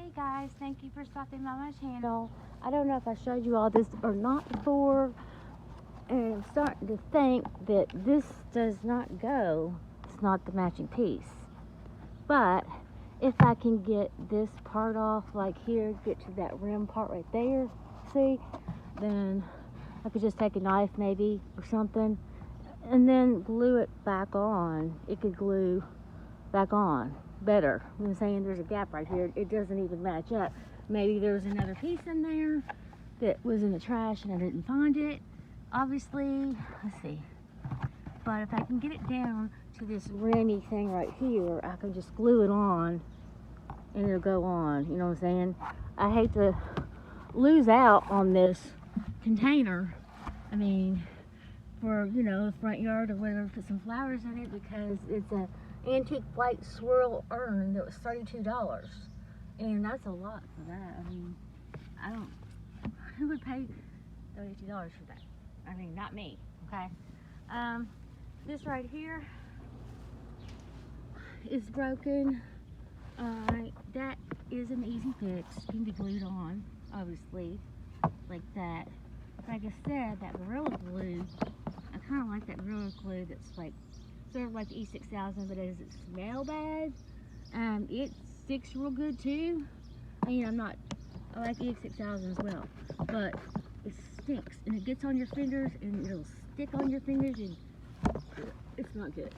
Hey guys, thank you for stopping by my channel. I don't know if I showed you all this or not before, and I'm starting to think that this does not go. It's not the matching piece. But if I can get this part off, like here, get to that rim part right there, see, then I could just take a knife maybe or something and then glue it back on. It could glue back on better. I'm saying there's a gap right here. It doesn't even match up. Maybe there was another piece in there that was in the trash and I didn't find it. Obviously, let's see. But if I can get it down to this rimmy thing right here, I can just glue it on and it'll go on. You know what I'm saying? I hate to lose out on this container. I mean, for, you know, the front yard or whatever, put some flowers in it because it's a antique white swirl urn that was $32, and that's a lot for that. I mean, I don't, who would pay $32 for that? I mean, not me. Okay. This right here is broken. That is an easy fix. It can be glued on, obviously, like that. Like I said, that Gorilla Glue, I kind of like that Gorilla Glue that's like sort of like the E6000, but does it smell bad? It sticks real good too. I mean, I like the E6000 as well, but it stinks and it gets on your fingers and it'll stick on your fingers and it's not good.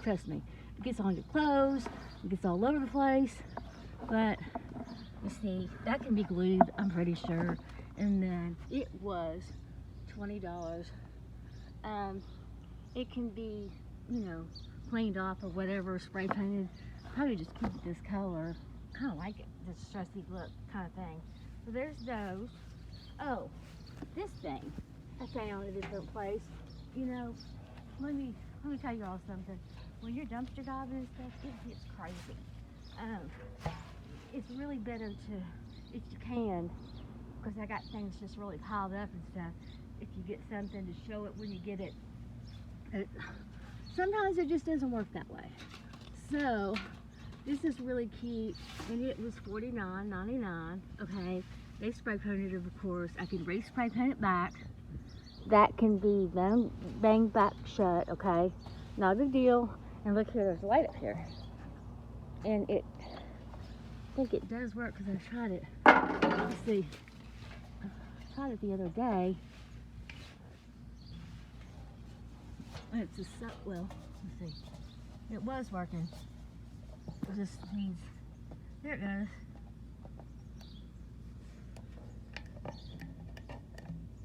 Trust me. It gets on your clothes, it gets all over the place, but you see, that can be glued, I'm pretty sure. And then it was $20. It can be, you know, cleaned off or whatever, spray painted. Probably just keep it this color. Kind of like it, this stressy look kind of thing. So there's those. Oh, this thing I found at a different place. You know, let me tell you all something. When you're dumpster diving and stuff, it gets crazy. It's really better to, if you can, because I got things just really piled up and stuff. If you get something to show it when you get it, sometimes it just doesn't work that way. So this is really cute, and it was $49.99. Okay, they spray painted it, of course. I can re-spray paint it back. That can be banged back shut. Okay, not a big deal. And look here, there's a light up here, and I think it does work because I tried it. Let's see, I tried it the other day. It's well, let's see. It was working. It just needs, there it goes.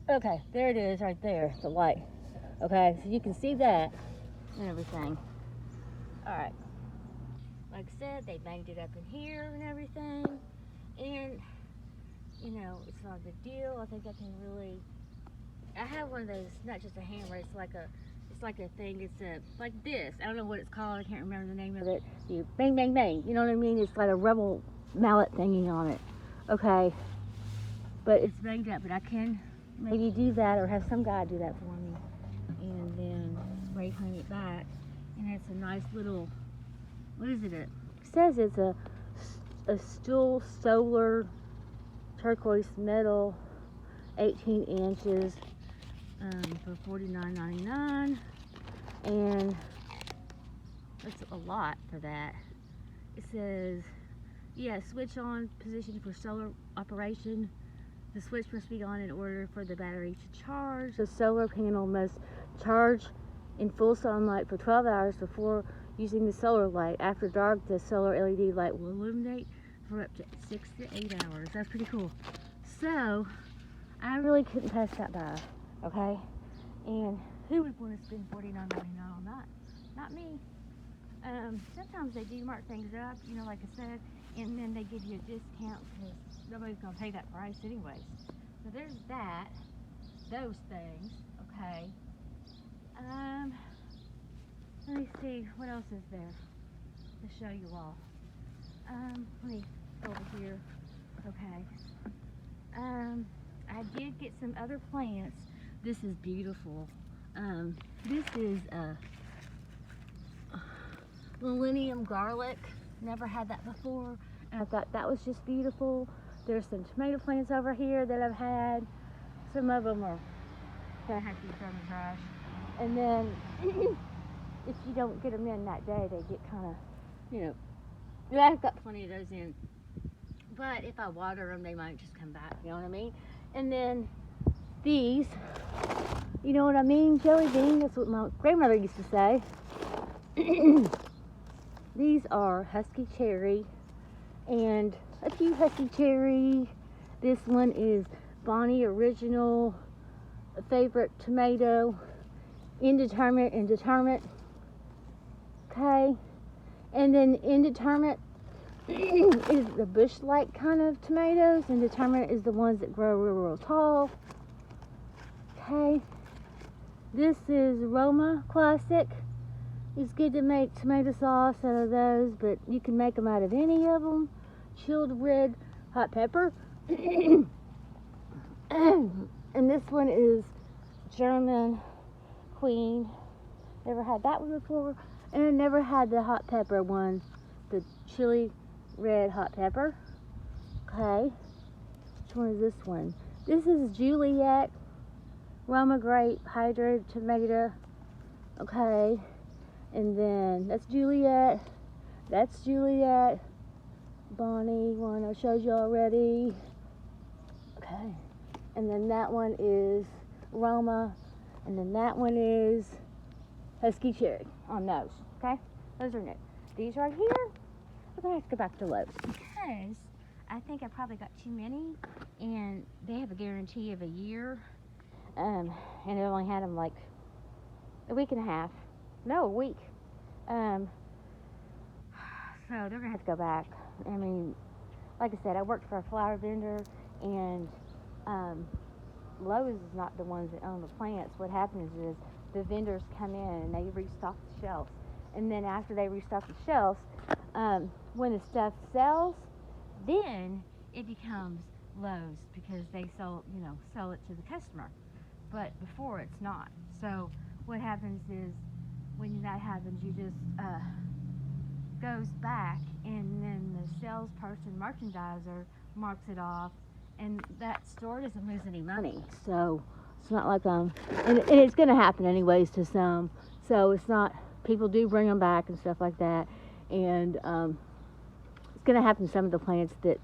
Okay, there it is right there, the light. Okay, so you can see that and everything. Alright. Like I said, they banged it up in here and everything. And, you know, it's not a big deal. I think I can really, I have one of those, not just a hammer, it's like a thing, it's like this. I don't know what it's called, I can't remember the name of it. You bang, bang, bang, you know what I mean? It's like a rebel mallet thingy on it. Okay, but it's banged up, but I can maybe do that or have some guy do that for me. And then spray paint it back. And it's a nice little, what is it? It says it's a Stuhl solar turquoise metal, 18 inches. For $49.99, and that's a lot for that. It says, yeah, switch on position for solar operation. The switch must be on in order for the battery to charge. The solar panel must charge in full sunlight for 12 hours before using the solar light. After dark, the solar LED light will illuminate for up to 6 to 8 hours. That's pretty cool. So, I really couldn't pass that by. Okay, and who would want to spend $49.99 on that? Not me. Sometimes they do mark things up, you know, like I said, and then they give you a discount because nobody's going to pay that price anyways. So there's that, those things, okay. Let me see, what else is there to show you all? Let me go over here, okay. I did get some other plants. This is beautiful. This is a millennium garlic. Never had that before. And I thought that was just beautiful. There's some tomato plants over here that I've had. Some of them are gonna have to be thrown in the trash. And then if you don't get them in that day, they get kind of, you know, I've got plenty of those in. But if I water them, they might just come back, you know what I mean? And then these, you know what I mean? Jelly bean, that's what my grandmother used to say. These are husky cherry and a few husky cherry. This one is Bonnie Original, a favorite tomato, indeterminate and determinate. Okay, and then indeterminate is the bush-like kind of tomatoes, and determinate is the ones that grow real tall. Okay, this is Roma Classic. It's good to make tomato sauce out of those, but you can make them out of any of them. Chilled red hot pepper. And this one is German Queen. Never had that one before. And I never had the hot pepper one, the chili red hot pepper. Okay. Which one is this one? This is Juliet Roma Grape Hydrated Tomato. Okay. And then that's Juliet. That's Juliet. Bonnie one I showed you already. Okay. And then that one is Roma. And then that one is Husky Cherry on those. Okay? Those are new. These right here, we're going to have to go back to Lowe's. Because I think I probably got too many. And they have a guarantee of a year. And I only had them like a week and a half. No, a week. So they're going to have to go back. I mean, like I said, I worked for a flower vendor, and Lowe's is not the ones that own the plants. What happens is the vendors come in and they restock the shelves. And then after they restock the shelves, when the stuff sells, then it becomes Lowe's because they sell it to the customer. But before it's not. So what happens is when that happens, you just goes back, and then the salesperson, merchandiser, marks it off, and that store doesn't lose any money. So it's not like and it's going to happen anyways to some. So it's not, people do bring them back and stuff like that, and it's going to happen to some of the plants that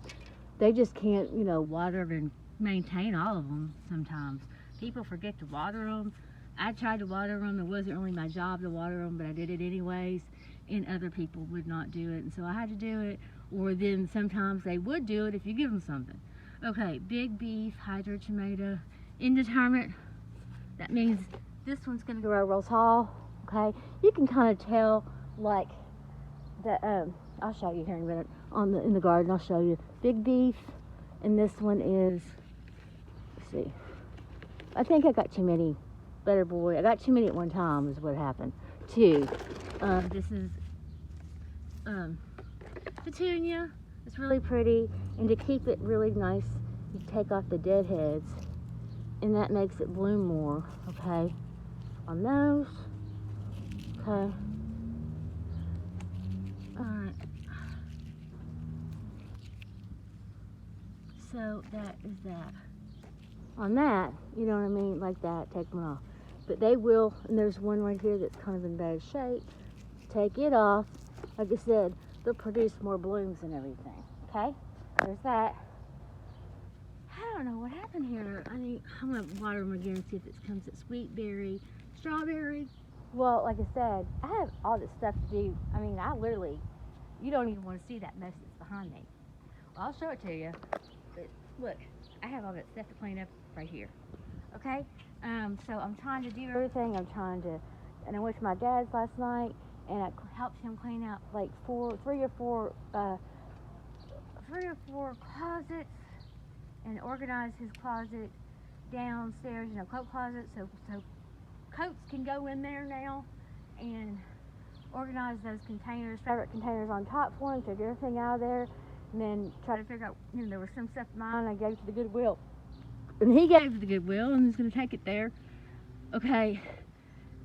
they just can't, water and maintain all of them. Sometimes people forget to water them. I tried to water them. It wasn't really my job to water them, but I did it anyways. And other people would not do it, and so I had to do it. Or then sometimes they would do it if you give them something. Okay, big beef, hydro tomato, indeterminate. That means this one's going to grow real tall. Okay, you can kind of tell, like the I'll show you here in a minute in the garden. I'll show you big beef, and this one is. Let's see. I think I got too many. Better boy, I got too many at one time. Is what happened. Two. This is petunia. It's really pretty, and to keep it really nice, you take off the dead heads, and that makes it bloom more. Okay, on those. Okay. All right. So that is that. On that, you know what I mean, like that, take them off. But they will, and there's one right here that's kind of in bad shape. Take it off. Like I said, they'll produce more blooms and everything. Okay? There's that. I don't know what happened here. I mean, I'm going to water them again and see if it comes at sweet berry, strawberry. Well, like I said, I have all this stuff to do. I mean, I literally, you don't even want to see that mess that's behind me. Well, I'll show it to you. But look, I have all that stuff to clean up right here. Okay? So I'm trying to do everything. And I went to my dad's last night, and I helped him clean out like three or four closets, and organize his closet downstairs, coat closet, so coats can go in there now, and organize those containers, fabric containers on top for him, took everything out of there, and then try to figure out, there was some stuff of mine I gave to the Goodwill. And he gave to the Goodwill, and he's going to take it there. Okay,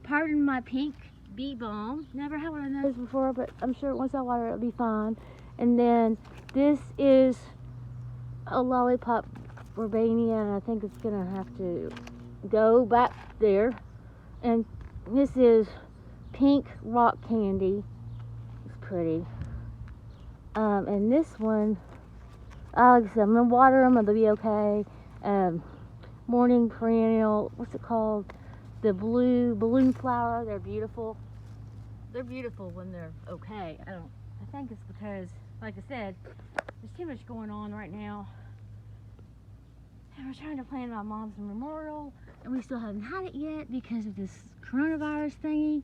pardon my pink bee balm. Never had one of those before, but I'm sure once I water it'll be fine. And then this is a lollipop verbania, and I think it's gonna have to go back there. And this is pink rock candy. It's pretty. And this one, like I said, I'm gonna water them, it'll be okay. Morning perennial, what's it called? The blue balloon flower. They're beautiful. They're beautiful when they're okay. I think it's because, like I said, there's too much going on right now. And we're trying to plan my mom's memorial, and we still haven't had it yet because of this coronavirus thingy.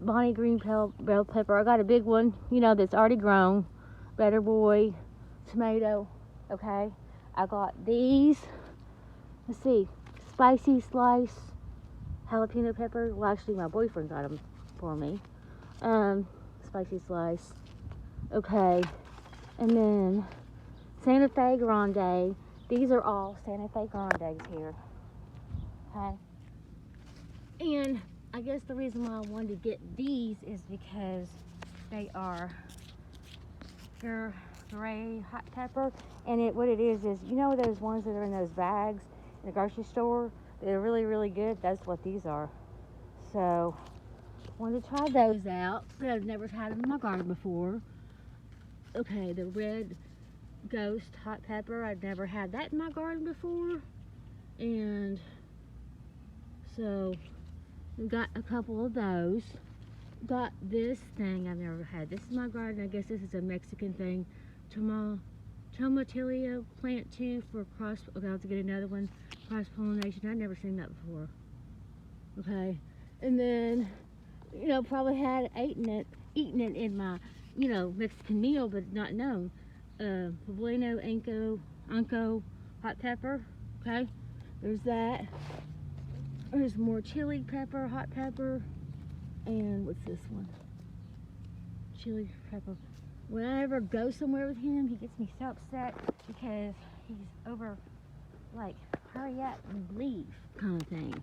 Bonnie green bell pepper. I got a big one, you know, that's already grown. Better boy tomato. Okay. I got these. Let's see. Spicy slice jalapeno pepper. Well, actually, my boyfriend got them for me. Spicy slice. Okay. And then Santa Fe Grande. These are all Santa Fe Grandes here. Okay. And I guess the reason why I wanted to get these is because they are gray hot pepper. And what it is, you know those ones that are in those bags in the grocery store? They're really, really good. That's what these are. So, wanted to try those out. But I've never had them in my garden before. Okay, the red ghost hot pepper. I've never had that in my garden before. And so, we got a couple of those. Got this thing I've never had. This is my garden. I guess this is a Mexican thing. Tomatillo plant 2 for cross. Okay, I'll have to get another one. Cross pollination. I've never seen that before. Okay, and then, you know, probably had eaten it in my, you know, Mexican meal, but not known. Poblano Anco hot pepper. Okay, there's that. There's more chili pepper, hot pepper, and what's this one? Chili pepper. When I ever go somewhere with him, he gets me so upset because he's over, like, hurry up and leave kind of thing.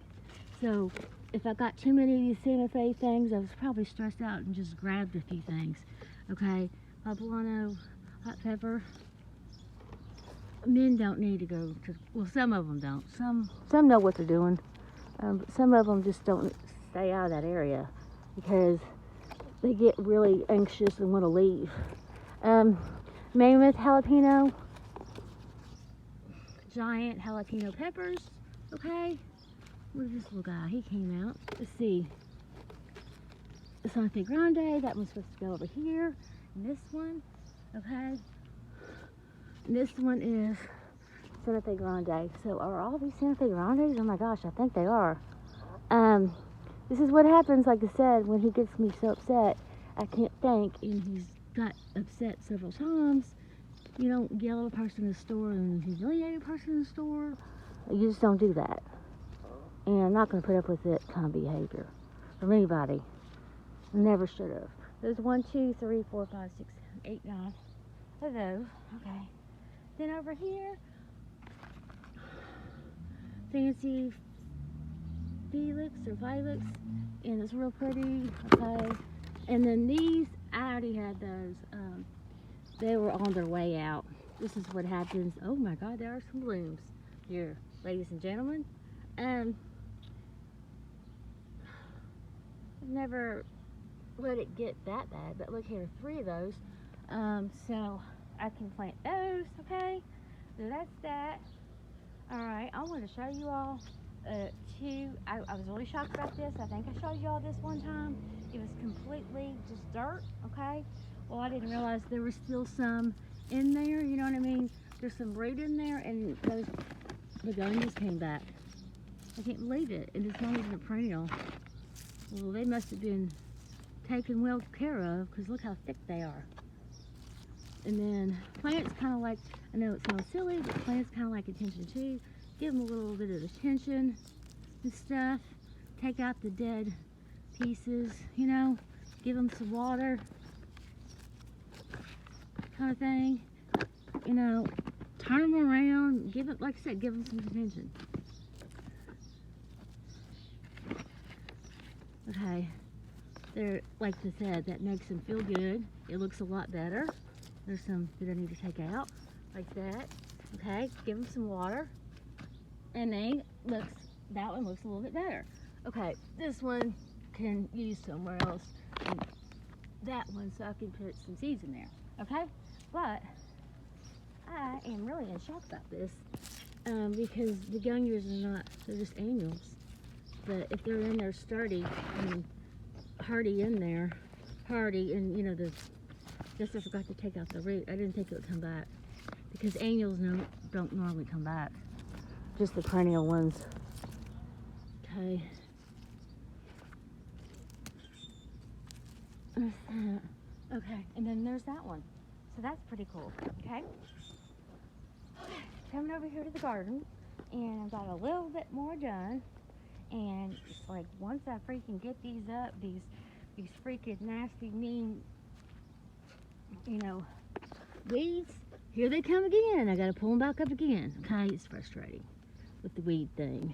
So if I got too many of these Santa Fe things, I was probably stressed out and just grabbed a few things. Okay, poblano hot pepper. Men don't need to go to, well, some of them don't. Some know what they're doing. But some of them just don't stay out of that area because they get really anxious and want to leave. Mammoth jalapeno. Giant jalapeno peppers. Okay. Where's this little guy? He came out. Let's see. The Santa Fe Grande. That one's supposed to go over here. And this one. Okay. And this one is Santa Fe Grande. So are all these Santa Fe Grandes? Oh my gosh, I think they are. This is what happens, like I said, when he gets me so upset, I can't think, and he's got upset several times. You don't yell at a person in the store and humiliate a person in the store. You just don't do that. And I'm not going to put up with that kind of behavior from anybody. Never should have. There's 1, 2, 3, 4, 5, 6, 7, 8, 9 of those. Okay. Then over here, fancy Felix or Violex, and it's real pretty. Okay. And then these, I already had those. They were on their way out. This is what happens. Oh my God, there are some blooms here, ladies and gentlemen. I've never let it get that bad, but look here, 3 of those. So I can plant those. Okay. So that's that. All right, I want to show you all 2. I was really shocked about this. I think I showed you all this one time. It was completely just dirt. Okay. Well, I didn't realize there was still some in there. You know what I mean? There's some root in there, and those begonias came back. I can't believe it. And it's not even a perennial. Well, they must have been taken well care of because look how thick they are. And then plants kind of like, I know it sounds silly, but plants kind of like attention too. Give them a little bit of attention and stuff. Take out the dead pieces, you know. Give them some water, kind of thing. You know, turn them around. Give it, like I said, give them some attention. Okay. they're, like I said, that makes them feel good. It looks a lot better. There's some that I need to take out, like that. Okay, give them some water, and that one looks a little bit better. Okay, this one can use somewhere else, and that one, so I can put some seeds in there. Okay, but I am really in shock about this because begonias are not, they're just annuals. But if they're in there sturdy and hardy in there, hardy, and you know, just I forgot to take out the root. I didn't think it would come back because annuals don't normally come back, just the perennial ones. Okay. Okay, and then there's that one. So that's pretty cool. Okay. Coming over here to the garden, and I've got a little bit more done. And it's like, once I freaking get these up, these freaking nasty, mean, you know, weeds, here they come again. I gotta pull them back up again. Okay, it's frustrating with the weed thing,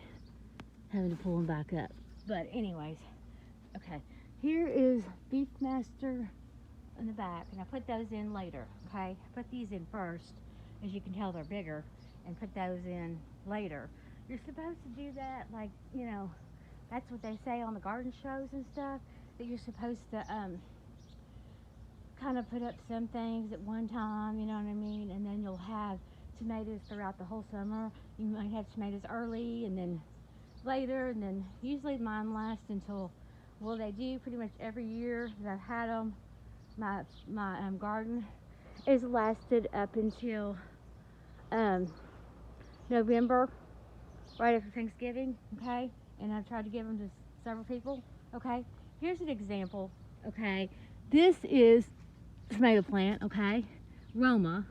having to pull them back up. But anyways, okay, here is Beefmaster in the back, and I put those in later. Okay, I put these in first. As you can tell, they're bigger, and put those in later. You're supposed to do that, like, you know, that's what they say on the garden shows and stuff, that you're supposed to kind of put up some things at one time, you know what I mean, and then you'll have tomatoes throughout the whole summer. You might have tomatoes early and then later, and then usually mine last until, well, they do pretty much every year that I've had them. My garden is lasted up until November, right after Thanksgiving. Okay, and I've tried to give them to several people. Okay, here's an example. Okay, this is tomato plant. Okay, Roma,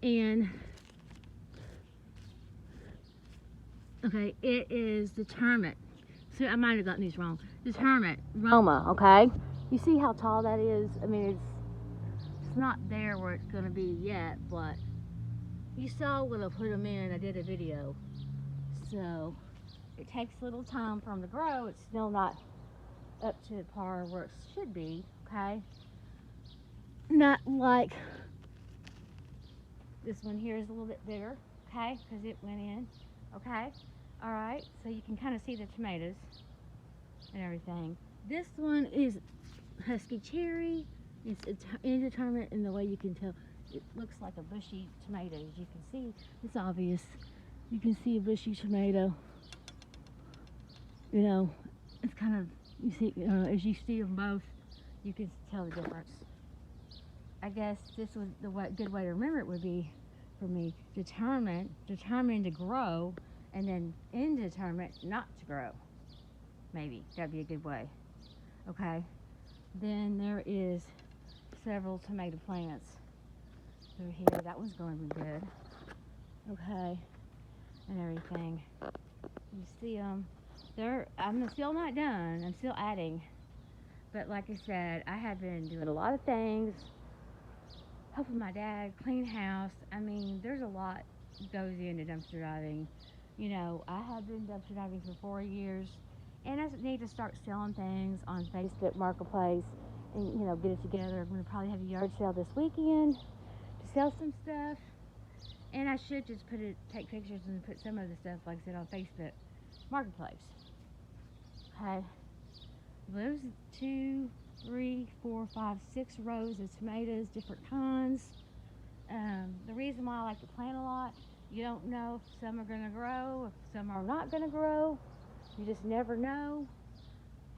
and okay, it is determined. So I might have gotten these wrong. Determined Roma. Okay, you see how tall that is? I mean, it's not there where it's gonna be yet, but you saw when I put them in. I did a video. So it takes a little time for them to grow. It's still not up to the par where it should be, okay? Not like this one here is a little bit bigger, okay? Because it went in, okay? All right, so you can kind of see the tomatoes and everything. This one is husky cherry. It's indeterminate in the way you can tell. It looks like a bushy tomato. As you can see, it's obvious. You can see a bushy tomato. You know, it's kind of, you see, as you see them both, you can tell the difference. I guess this was the good way to remember it would be for me: determined to grow, and then indeterminate not to grow. Maybe that'd be a good way. Okay. Then there is several tomato plants through here. That one's going to be good. Okay. And everything. You see them. I'm still not done. I'm still adding. But like I said, I have been doing a lot of things. Helping my dad clean house. I mean, there's a lot goes into dumpster diving. You know, I have been dumpster diving for 4 years, and I need to start selling things on Facebook Marketplace and, you know, get it together. I'm going to probably have a yard sale this weekend to sell some stuff. And I should just take pictures and put some of the stuff, like I said, on Facebook Marketplace. Okay. There's 2, 3, 4, 5, 6 rows of tomatoes, different kinds. The reason why I like to plant a lot, you don't know if some are going to grow, if some are not going to grow. You just never know.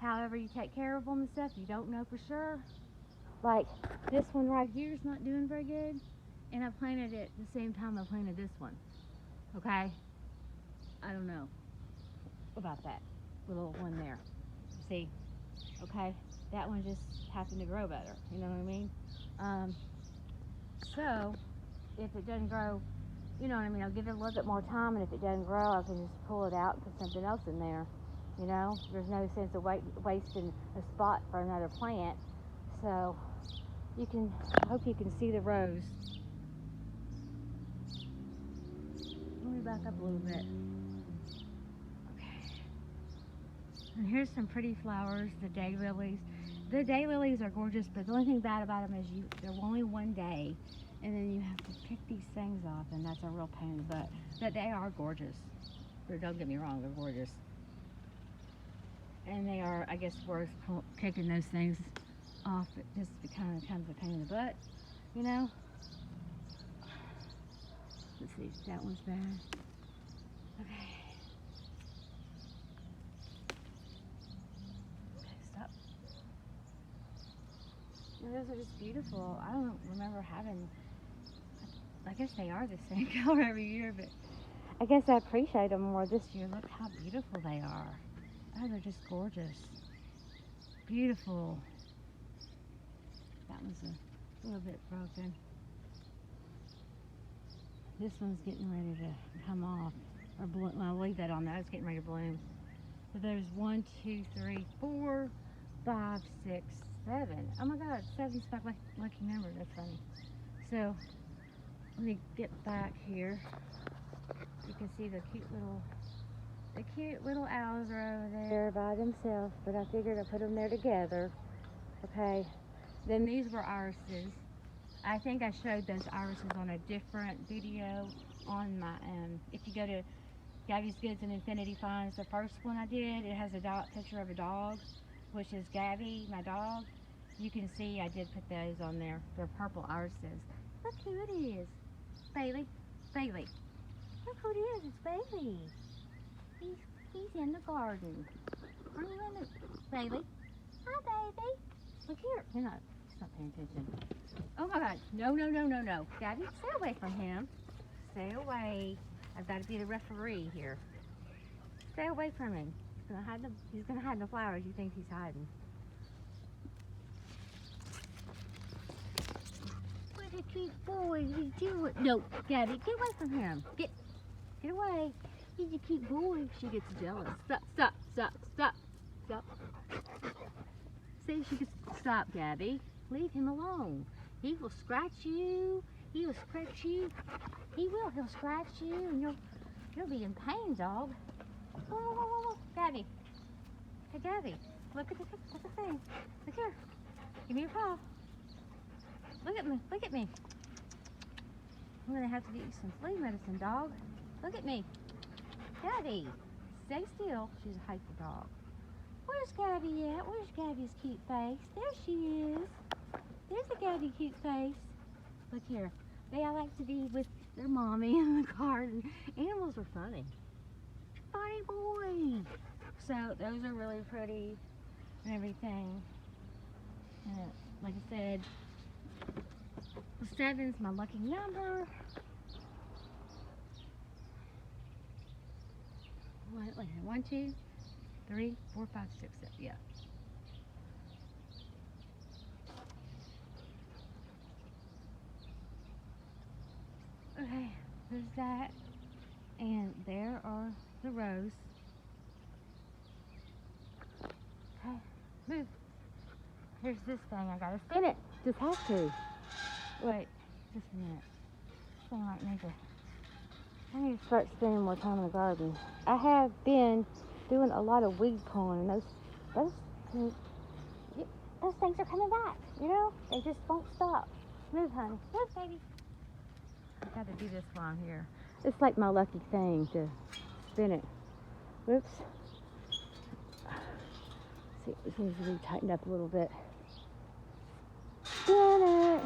However you take care of them and stuff, you don't know for sure. Like this one right here is not doing very good. And I planted it the same time I planted this one. Okay? I don't know about that little one there. See? Okay? That one just happened to grow better. You know what I mean? So, if it doesn't grow, you know what I mean, I'll give it a little bit more time, and if it doesn't grow, I can just pull it out and put something else in there. You know? There's no sense of wasting a spot for another plant. So, I hope you can see the rows. Let me back up a little bit. Okay. And here's some pretty flowers, the daylilies. The daylilies are gorgeous, but the only thing bad about them is they're only one day, and then you have to pick these things off, and that's a real pain in the butt. But they are gorgeous. But don't get me wrong, they're gorgeous. And they are, I guess, worth taking those things off. It just becomes a pain in the butt, you know? Let's see, that one's bad. Okay. Okay, stop. And those are just beautiful. I don't remember having, I guess they are the same color every year, but I guess I appreciate them more this year. Look how beautiful they are. Oh, they're just gorgeous. Beautiful. That one's a little bit broken. This one's getting ready to come off. Or bloom. I'll leave that on there. It's getting ready to bloom. So there's 1, 2, 3, 4, 5, 6, 7. Oh my God, 7's my lucky number. That's funny. So let me get back here. You can see the cute little owls are over there by themselves, but I figured I'd put them there together. Okay. Then these were irises. I think I showed those irises on a different video on my, if you go to Gabby's Goods and Infinity Finds, the first one I did, it has a picture of a dog, which is Gabby, my dog. You can see I did put those on there. They're purple irises. Look who it is. Bailey. Bailey. Look who it is. It's Bailey. He's in the garden. Are you in the... Bailey? Hi, baby. Look here. He's not paying attention. Oh my God. No. Gabby, stay away from him. Stay away. I've got to be the referee here. Stay away from him. He's gonna hide in the flowers. You think he's hiding. What a cute boy. He's doing... No, Gabby, get away from him. Get away. He's a cute boy. She gets jealous. Stop. See, she gets... Stop, Gabby. Leave him alone. He will scratch you. He will scratch you. He will. He'll scratch you, and you'll be in pain, dog. Whoa. Gabby. Hey, Gabby. Look at the thing. Look here. Give me your paw. Look at me. I'm gonna have to get you some flea medicine, dog. Look at me. Gabby, stay still. She's a hyper dog. Where's Gabby at? Where's Gabby's cute face? There she is. There's a Gabby cute face. Look here. They all like to be with their mommy in the garden. Animals are funny. Funny boy. So those are really pretty and everything. Like I said, 7's my lucky number. 1, 2, 3, 4, 5, 6, 7. Yeah. Okay, there's that, and there are the rows. Okay, move. Here's this thing. I gotta spin it. Just have to. Wait, just a minute. This thing might need to. I need to start spending more time in the garden. I have been doing a lot of weed pulling, and those things are coming back. You know, they just won't stop. Move, honey. Move, baby. I got to do this while I'm here. It's like my lucky thing to spin it. Whoops. See, this needs to be tightened up a little bit. Spin it.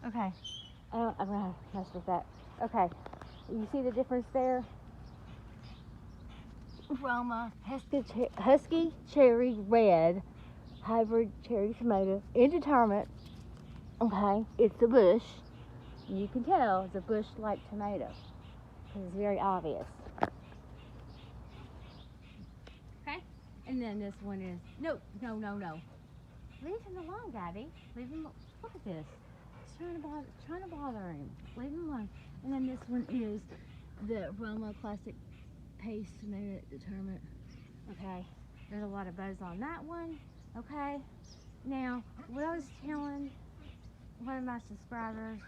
Okay. I'm gonna mess with that. Okay. You see the difference there? Roma, Husky Cherry Red, Hybrid Cherry Tomato, Indeterminate. Okay, it's a bush. You can tell it's a bush-like tomato because it's very obvious. Okay, and then this one is no. Leave him alone, Gabby. Leave him. Look at this. It's trying to bother him. Leave him alone. And then this one is the Roma Classic Paste Tomato Determinant. Okay, there's a lot of bows on that one. Okay, now what I was telling one of my subscribers,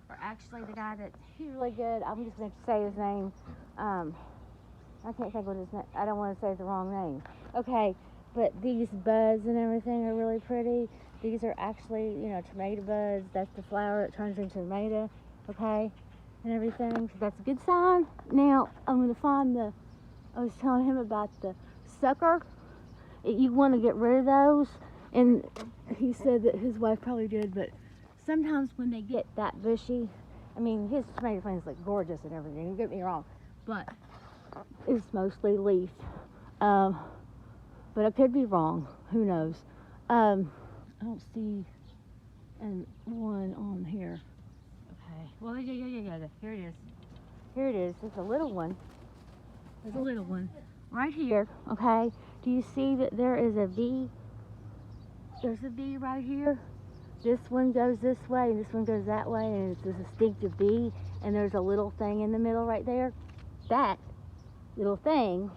or actually the guy that he's really good, I'm just going to say his name, I can't think what his name. I don't want to say the wrong name. Okay, but these buds and everything are really pretty. These are actually, tomato buds. That's the flower that turns into tomato. Okay, and everything. So that's a good sign. Now I'm gonna find the. I was telling him about the sucker. You want to get rid of those, and he said that his wife probably did, but sometimes when they get that bushy, I mean, his tomato plants look gorgeous and everything, don't get me wrong, but it's mostly leaf. But I could be wrong, who knows. I don't see one on here. Okay, well, yeah, here it is. Here it is, it's a little one. There's a little one right here, okay? Do you see that there is a V? There's a V right here. This one goes this way, and this one goes that way, and it's a distinctive V, and there's a little thing in the middle right there. That little thing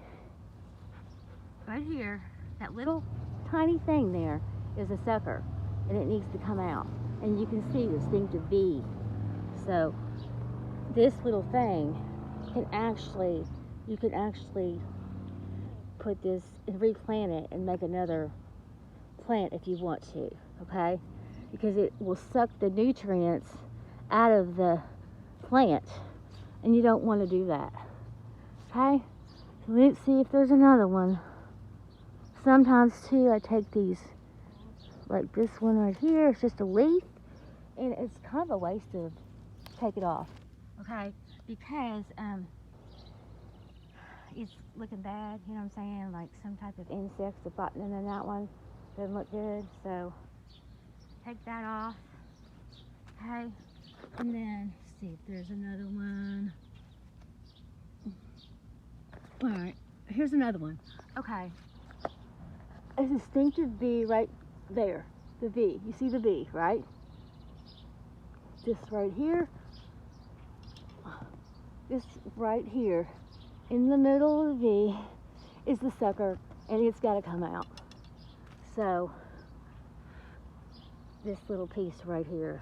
right here, that little tiny thing there is a sucker, and it needs to come out. And you can see the distinctive V. So this little thing you can actually put this and replant it and make another plant if you want to, okay? Because it will suck the nutrients out of the plant, and you don't want to do that, okay? So let's see if there's another one. Sometimes too I take these, like this one right here, it's just a leaf, and it's kind of a waste to take it off, okay? Because it's looking bad, you know what I'm saying? Like some type of insects are buttoning in that one. Doesn't look good, so take that off, okay? And then see if there's another one. All right, here's another one. Okay, a distinctive V right there, the V. You see the V, right? This right here, this right here, in the middle of the V is the sucker, and it's got to come out. So this little piece right here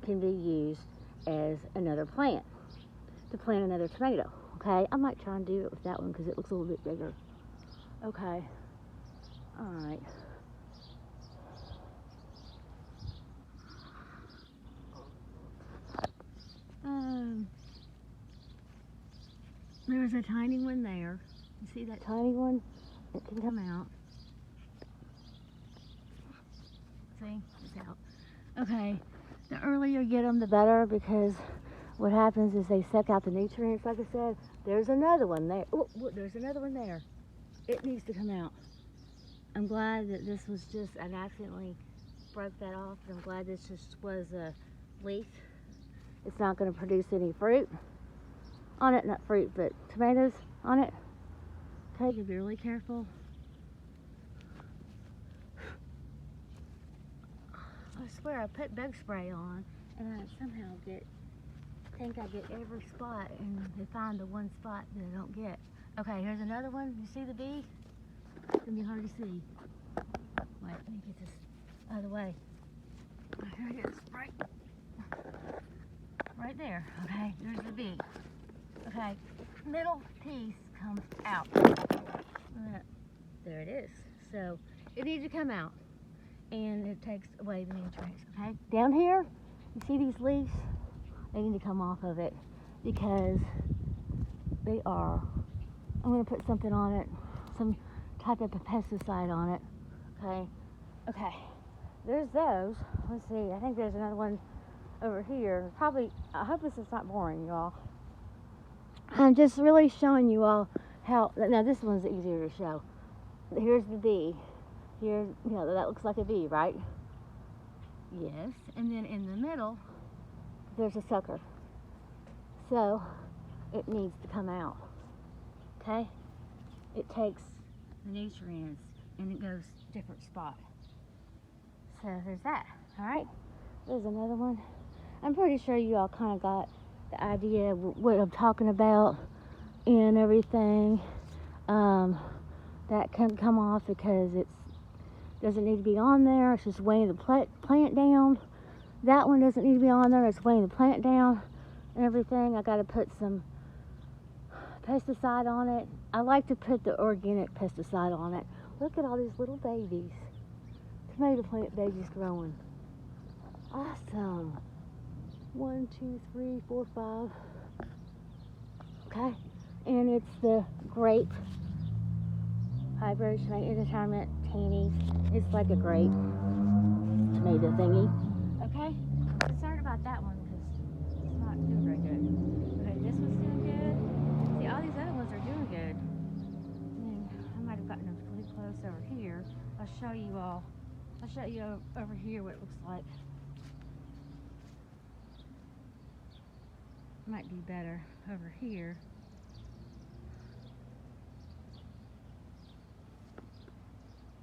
can be used as another plant, to plant another tomato, okay? I might try and do it with that one because it looks a little bit bigger. Okay, all right. There's a tiny one there. You see that tiny one? It can come out. See, it's out. Okay, the earlier you get them, the better, because what happens is they suck out the nutrients, like I said. There's another one there. Oh, there's another one there. It needs to come out. I'm glad that this was just, I accidentally broke that off, and I'm glad this just was a leaf. It's not going to produce any fruit on it, not fruit, but tomatoes on it. Okay, you be really careful. I swear I put bug spray on, and I somehow think I get every spot, and they find the one spot that I don't get. Okay, here's another one. You see the bee? It's gonna be hard to see. Wait, let me get this out of the way. Oh, here it is, right there. Okay, there's the bee. Okay, middle piece comes out. There it is. So it needs to come out, and it takes away the nutrients. Okay, down here, you see these leaves? They need to come off of it because they are. I'm going to put something on it, some type of pesticide on it. Okay. There's those. Let's see. I think there's another one over here. Probably. I hope this is not boring, y'all. I'm just really showing you all how. Now this one's easier to show. Here's the bee. Here, that looks like a bee, right? Yes. And then in the middle, there's a sucker. So it needs to come out. Okay? It takes the nutrients and it goes different spot. So there's that. All right. There's another one. I'm pretty sure you all kind of got the idea of what I'm talking about and everything. That can come off because it doesn't need to be on there. It's just weighing the plant down. That one doesn't need to be on there. It's weighing the plant down and everything. I got to put some pesticide on it. I like to put the organic pesticide on it. Look at all these little babies. Tomato plant babies growing. Awesome. 1, 2, 3, 4, 5. Okay. And it's the grape hybrid tomato indeterminate tanny. It's like a grape tomato thingy. Okay. I'm concerned about that one because it's not doing very good. Okay, this one's doing good. See, all these other ones are doing good. And I might have gotten them really close over here. I'll show you all. I'll show you over here what it looks like. Might be better over here.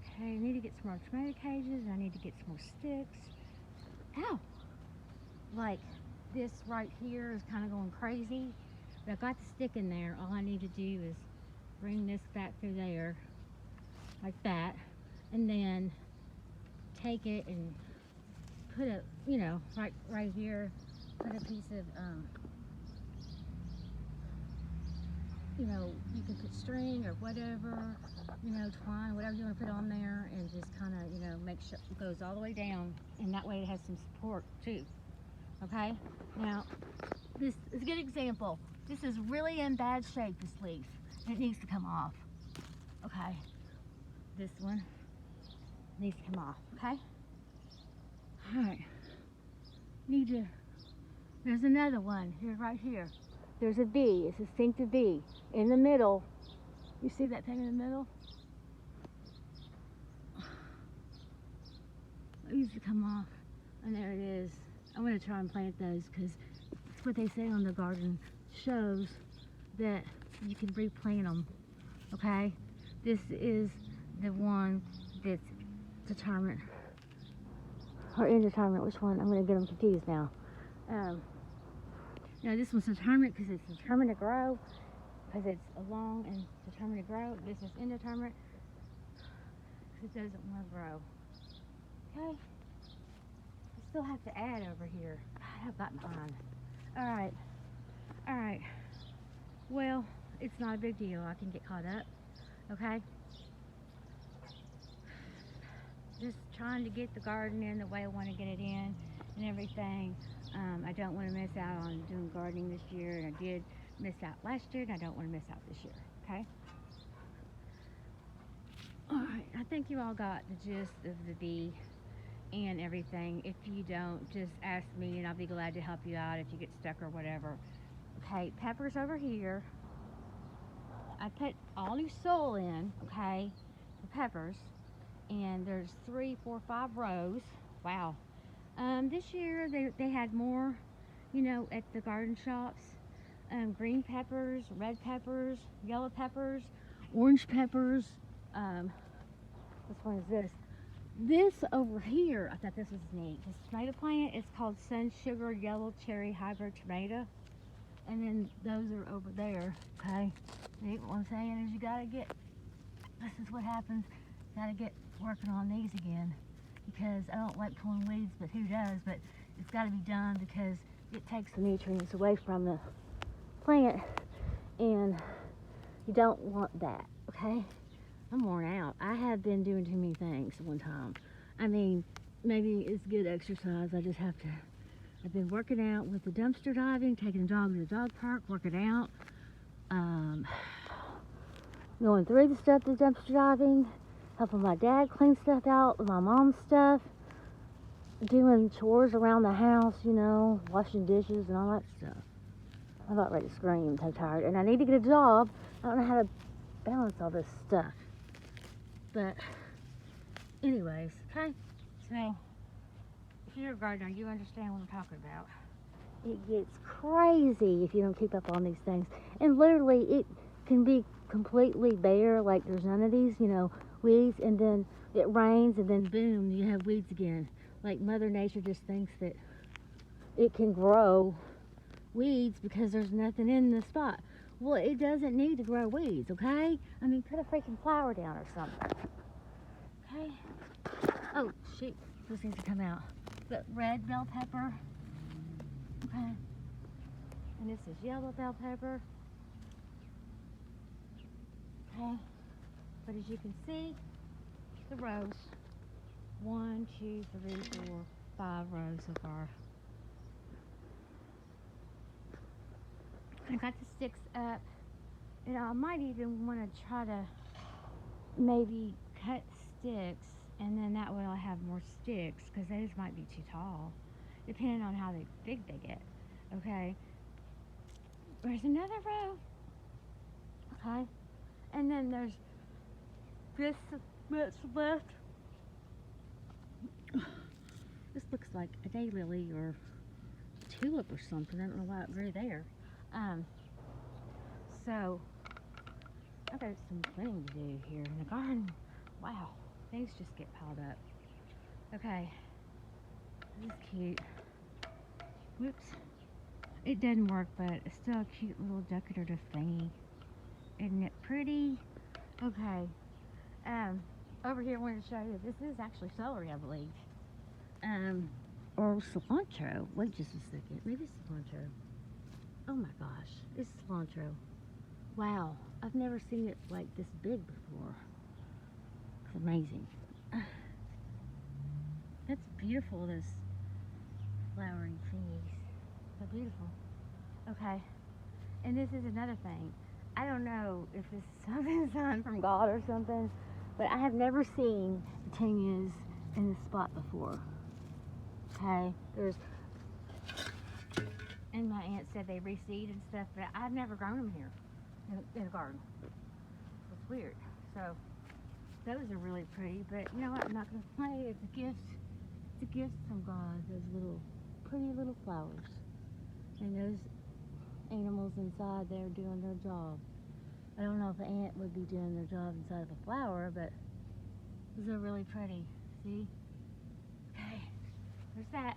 Okay, I need to get some more tomato cages. I need to get some more sticks. Ow! Like this right here is kind of going crazy. But I got the stick in there. All I need to do is bring this back through there like that, and then take it and put a, you know, right here, put a piece of, you know, you can put string or whatever, you know, twine, whatever you want to put on there, and just kind of, you know, make sure it goes all the way down, and that way it has some support too. Okay, now this is a good example. This is really in bad shape, this leaf. It needs to come off. Okay, this one needs to come off. Okay, all right, there's another one here, right here. There's a V, it's a distinctive V in the middle. You see that thing in the middle? It needs to come off, and there it is. I'm going to try and plant those because it's what they say on the garden shows that you can replant them. Okay, this is the one that's determined or indeterminate. Which one? I'm going to get them confused now. Now this one's determinate because it's determined to grow, because it's long and determined to grow. This is indeterminate because it doesn't want to grow. Okay. I still have to add over here. God, I've gotten behind. All right. Well, it's not a big deal. I can get caught up. Okay. Just trying to get the garden in the way I want to get it in and everything. I don't want to miss out on doing gardening this year, and I did miss out last year, and I don't want to miss out this year. Okay. All right. I think you all got the gist of the bee and everything. If you don't, just ask me and I'll be glad to help you out if you get stuck or whatever. Okay, peppers over here. I put all new soil in, okay, for peppers, and there's 3, 4, 5 rows. Wow. This year they had more, you know, at the garden shops. Green peppers, red peppers, yellow peppers, orange peppers. Which one is this? This over here, I thought this was neat. This tomato plant is called Sun Sugar Yellow Cherry Hybrid Tomato. And then those are over there, okay? See, what I'm saying is you gotta get, this is what happens, gotta get working on these again. Because I don't like pulling weeds, but who does? But it's gotta be done because it takes the nutrients away from the plant. And you don't want that, okay? I'm worn out. I have been doing too many things at one time. I mean, maybe it's good exercise. I just have to. I've been working out with the dumpster diving, taking the dog to the dog park, working out, going through the stuff the dumpster diving, helping my dad clean stuff out, my mom's stuff, doing chores around the house, you know, washing dishes and all that stuff. I'm about ready to scream. I'm so tired. And I need to get a job. I don't know how to balance all this stuff. But anyways, okay, so if you're a gardener, you understand what I'm talking about. It gets crazy if you don't keep up on these things. And literally, it can be completely bare, like there's none of these, you know, weeds, and then it rains, and then boom, you have weeds again. Like Mother Nature just thinks that it can grow weeds because there's nothing in the spot. Well, it doesn't need to grow weeds, okay? I mean, put a freaking flower down or something. Okay? Oh, shoot. This needs to come out. But red bell pepper. Okay. And this is yellow bell pepper. Okay, but as you can see, the rows, 1, 2, 3, 4, 5 rows so far. I got the sticks up, and I might even want to try to maybe cut sticks, and then that way I'll have more sticks, because those might be too tall, depending on how big they get. Okay, there's another row. Okay, and then there's this much left. This looks like a daylily or tulip or something. I don't know why it grew there. So I've got some cleaning to do here in the garden. Wow, things just get piled up. Okay, this is cute. Whoops, it doesn't work, but it's still a cute little decorative thingy. Isn't it pretty? Okay, over here I wanted to show you, this is actually celery, I believe. Or cilantro. Wait just a second. Maybe it's cilantro. Oh my gosh, it's cilantro. Wow, I've never seen it like this big before. It's amazing. That's beautiful, those flowering thingies. So beautiful. Okay, and this is another thing. I don't know if this is something sign from God or something, but I have never seen petunias in this spot before. Okay, and my aunt said they reseed and stuff, but I've never grown them here in the garden. It's weird. So those are really pretty, but you know what? I'm not gonna play. It's a gift. It's a gift from God. Those little pretty little flowers, and those animals inside there doing their job. I don't know if the ant would be doing their job inside of a flower, but those are really pretty. See? Okay, there's that.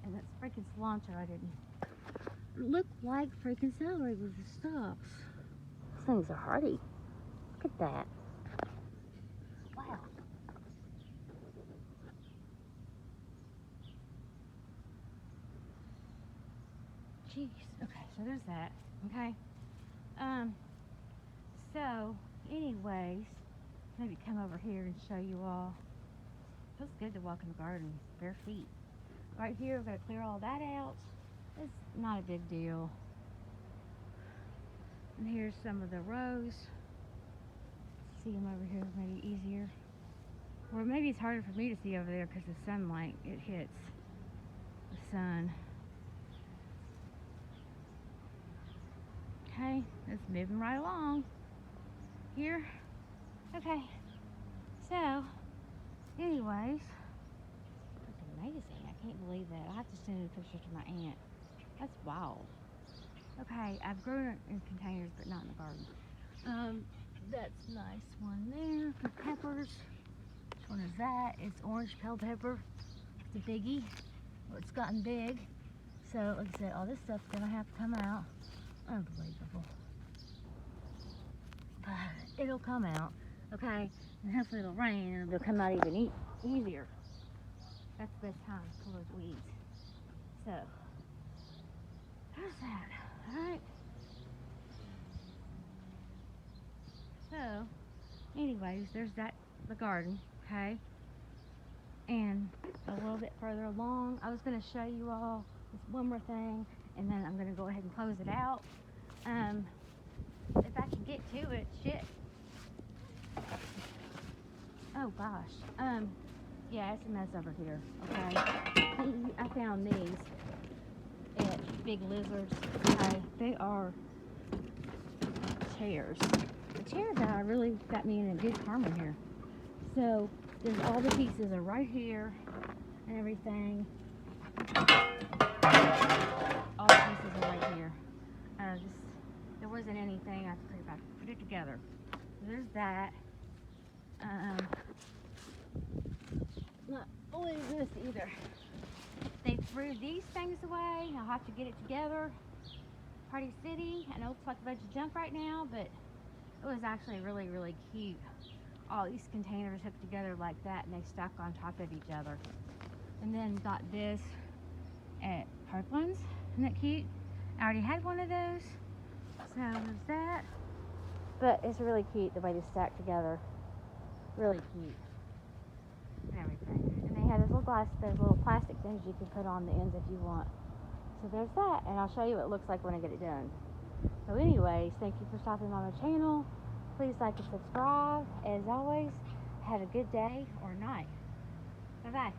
And that's freaking cilantro. I didn't look like freaking celery with the stalks. These things are hardy. Look at that. Wow. Jeez. Okay, so there's that. Okay. So, anyways, maybe come over here and show you all. Feels good to walk in the garden bare feet. Right here, we've got to clear all that out. It's not a big deal. And here's some of the rows. See them over here, maybe easier. Or maybe it's harder for me to see over there because the sunlight, it hits the sun. Okay, it's moving right along here. Okay, so anyways, that's amazing. I can't believe that. I'll have to send a picture to my aunt. That's wild. Okay, I've grown it in containers, but not in the garden. That's a nice one there for peppers. Which one is that? It's orange bell pepper. It's a biggie. Well, it's gotten big. So, like I said, all this stuff's gonna have to come out. Unbelievable. But it'll come out, okay? And hopefully it'll rain and it'll come out even easier. That's the best time to pull those weeds. So, there's that, alright? So, anyways, there's the garden, okay? And a little bit further along, I was going to show you all this one more thing, and then I'm going to go ahead and close it out. If I can get to it, shit. Oh gosh. Yeah, it's a mess over here, okay? I found these at Big Lizards, okay? They are chairs. The chair guy really got me in a good karma here. So, there's all the pieces are right here and everything. All the pieces are right here. There wasn't anything I could put it together. So there's that. Not only this either. They threw these things away. I'll have to get it together. Party City. I know it looks like a bunch of junk right now, but it was actually really, really cute. All these containers hooked together like that, and they stuck on top of each other. And then got this at Parklands. Isn't that cute? I already had one of those. So there's that. But it's really cute the way they stack together. Really cute. And everything. And they have those little plastic things you can put on the ends if you want. So there's that, and I'll show you what it looks like when I get it done. So anyways, thank you for stopping by my channel. Please like and subscribe. As always, have a good day or night. Bye-bye.